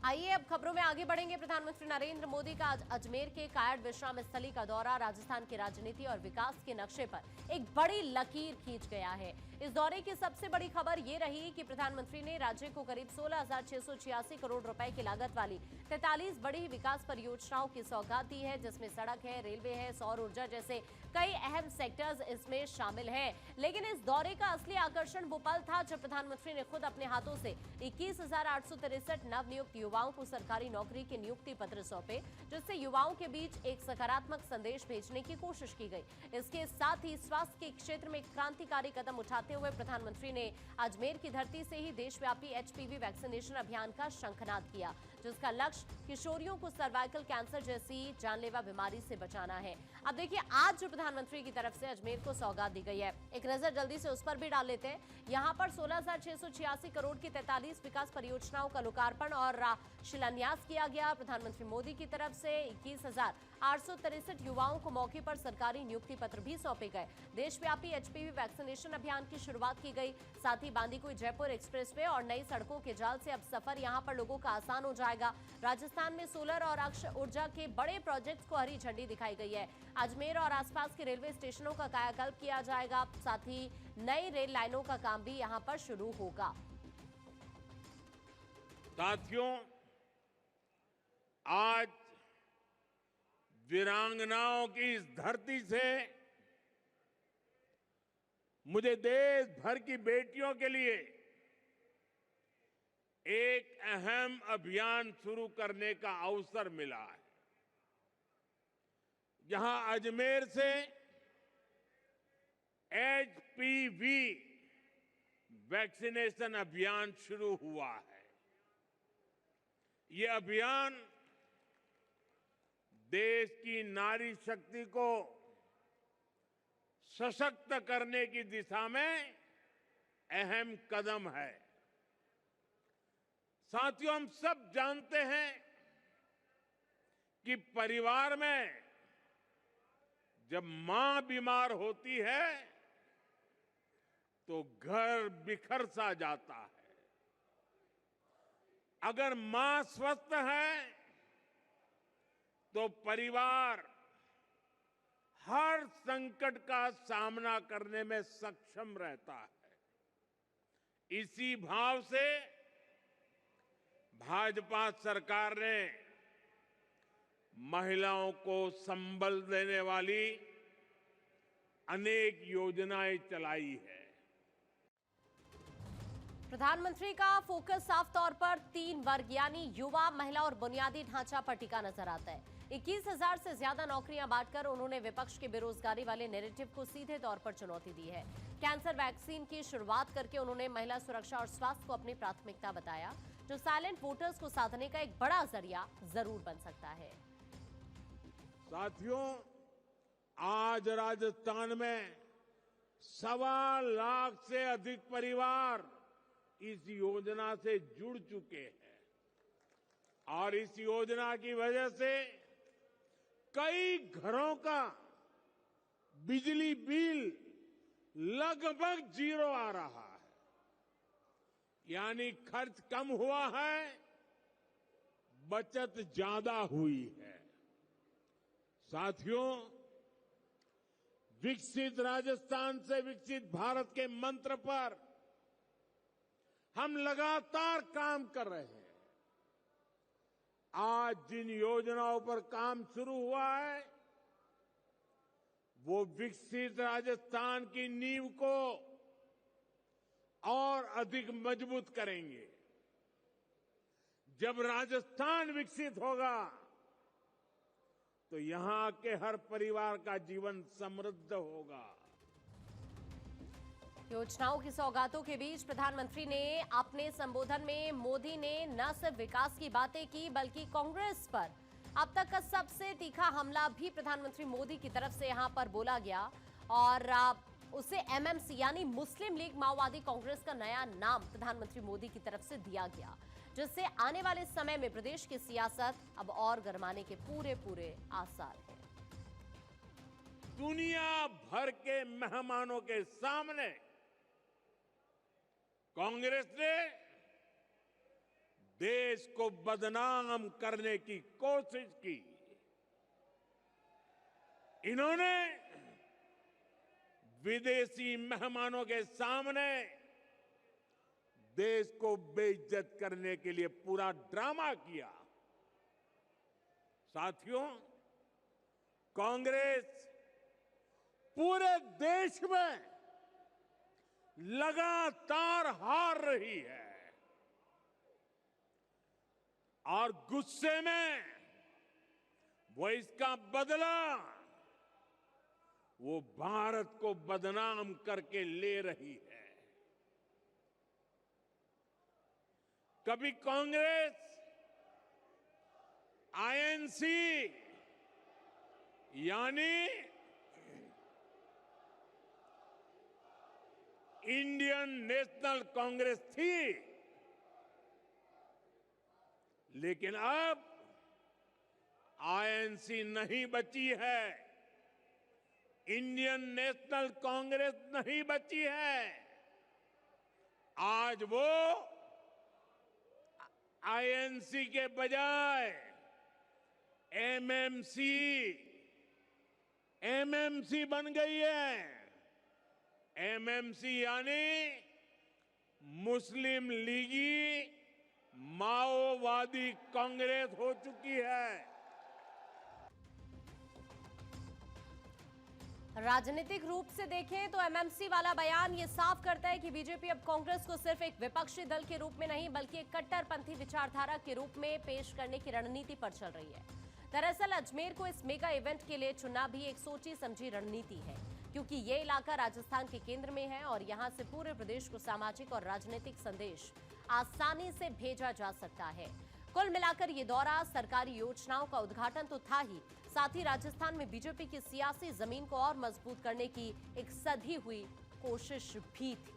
आइए अब खबरों में आगे बढ़ेंगे। प्रधानमंत्री नरेंद्र मोदी का आज अजमेर के कायड़ विश्राम स्थली का दौरा राजस्थान की राजनीति और विकास के नक्शे पर एक बड़ी लकीर खींच गया है। इस दौरे की सबसे बड़ी खबर ये रही कि प्रधानमंत्री ने राज्य को करीब 16,686 करोड़ रुपए की लागत वाली 43 बड़ी विकास परियोजनाओं की सौगात दी है, जिसमें सड़क है, रेलवे है, सौर ऊर्जा जैसे कई अहम सेक्टर्स इसमें शामिल हैं। लेकिन इस दौरे का असली आकर्षण वो पल था जब प्रधानमंत्री ने खुद अपने हाथों से 21,863 नवनियुक्त युवाओं को सरकारी नौकरी के नियुक्ति पत्र सौंपे, जिससे युवाओं के बीच एक सकारात्मक संदेश भेजने की कोशिश की गई। इसके साथ ही स्वास्थ्य के क्षेत्र में क्रांतिकारी कदम उठाते हुए प्रधानमंत्री ने अजमेर की धरती से ही देशव्यापी एचपीवी वैक्सीनेशन अभियान का शंखनाद किया, जिसका लक्ष्य किशोरियों को सर्वाइकल कैंसर जैसी जानलेवा बीमारी से बचाना है। अब देखिए, आज जो प्रधानमंत्री की तरफ से अजमेर को सौगात दी गई है, एक नजर जल्दी से उस पर भी डाल लेते हैं। यहां पर 16,686 करोड़ की 43 विकास परियोजनाओं का लोकार्पण और शिलान्यास किया गया। प्रधानमंत्री मोदी की तरफ से 21,863 युवाओं को मौके पर सरकारी नियुक्ति पत्र भी सौंपे गए। देशव्यापी एचपीवी वैक्सीनेशन अभियान की शुरुआत की गई। साथ ही बांदीकुई जयपुर एक्सप्रेसवे और नई सड़कों के जाल से अब सफर यहां पर लोगों का आसान हो जाएगा। राजस्थान में सोलर और अक्षय ऊर्जा के बड़े प्रोजेक्ट्स को हरी झंडी दिखाई गई है। अजमेर और आसपास के रेलवे स्टेशनों का कायाकल्प किया जाएगा। साथ ही नई रेल लाइनों का काम भी यहां पर शुरू होगा। साथियों, आज वीरांगनाओं की इस धरती से मुझे देश भर की बेटियों के लिए एक अहम अभियान शुरू करने का अवसर मिला है। यहां अजमेर से एचपीवी वैक्सीनेशन अभियान शुरू हुआ है। ये अभियान देश की नारी शक्ति को सशक्त करने की दिशा में अहम कदम है। साथियों, हम सब जानते हैं कि परिवार में जब मां बीमार होती है तो घर बिखर सा जाता है। अगर मां स्वस्थ है तो परिवार हर संकट का सामना करने में सक्षम रहता है। इसी भाव से भाजपा सरकार ने महिलाओं को संबल देने वाली अनेक योजनाएं चलाई है। प्रधानमंत्री का फोकस साफ तौर पर 3 वर्ग यानी युवा, महिला और बुनियादी ढांचा पर टिका नजर आता है। 21,000 से ज्यादा नौकरियां बांटकर उन्होंने विपक्ष के बेरोजगारी वाले नैरेटिव को सीधे तौर पर चुनौती दी है। कैंसर वैक्सीन की शुरुआत करके उन्होंने महिला सुरक्षा और स्वास्थ्य को अपनी प्राथमिकता बताया, जो साइलेंट वोटर्स को साधने का एक बड़ा जरिया जरूर बन सकता है। साथियों, आज राजस्थान में 1.25 लाख से अधिक परिवार इस योजना से जुड़ चुके हैं और इस योजना की वजह से कई घरों का बिजली बिल लगभग 0 आ रहा है। यानी खर्च कम हुआ है, बचत ज्यादा हुई है। साथियों, विकसित राजस्थान से विकसित भारत के मंत्र पर हम लगातार काम कर रहे हैं। आज जिन योजनाओं पर काम शुरू हुआ है वो विकसित राजस्थान की नींव को और अधिक मजबूत करेंगे। जब राजस्थान विकसित होगा तो यहां के हर परिवार का जीवन समृद्ध होगा। योजनाओं की सौगातों के बीच प्रधानमंत्री ने अपने संबोधन में मोदी ने न सिर्फ विकास की बातें की बल्कि कांग्रेस पर अब तक का सबसे तीखा हमला भी प्रधानमंत्री मोदी की तरफ से यहां पर बोला गया और उसे एमएमसी यानी मुस्लिम लीग माओवादी कांग्रेस का नया नाम प्रधानमंत्री मोदी की तरफ से दिया गया, जिससे आने वाले समय में प्रदेश की सियासत अब और गरमाने के पूरे आसार हैं। दुनिया भर के मेहमानों के सामने कांग्रेस ने देश को बदनाम करने की कोशिश की। इन्होंने विदेशी मेहमानों के सामने देश को बेइज्जत करने के लिए पूरा ड्रामा किया। साथियों, कांग्रेस पूरे देश में लगातार हार रही है और गुस्से में वो इसका बदला वो भारत को बदनाम करके ले रही है। कभी कांग्रेस आईएनसी यानी इंडियन नेशनल कांग्रेस थी, लेकिन अब आईएनसी नहीं बची है, इंडियन नेशनल कांग्रेस नहीं बची है। आज वो आईएनसी के बजाय एमएमसी बन गई है। एमएमसी यानी मुस्लिम लीगी माओवादी कांग्रेस हो चुकी है। राजनीतिक रूप से देखें तो एमएमसी वाला बयान ये साफ करता है कि बीजेपी अब कांग्रेस को सिर्फ एक विपक्षी दल के रूप में नहीं बल्कि एक कट्टरपंथी विचारधारा के रूप में पेश करने की रणनीति पर चल रही है। दरअसल अजमेर को इस मेगा इवेंट के लिए चुनना भी एक सोची समझी रणनीति है, क्योंकि ये इलाका राजस्थान के केंद्र में है और यहां से पूरे प्रदेश को सामाजिक और राजनीतिक संदेश आसानी से भेजा जा सकता है। कुल मिलाकर ये दौरा सरकारी योजनाओं का उद्घाटन तो था ही, साथ ही राजस्थान में बीजेपी की सियासी जमीन को और मजबूत करने की एक सधी हुई कोशिश भी थी।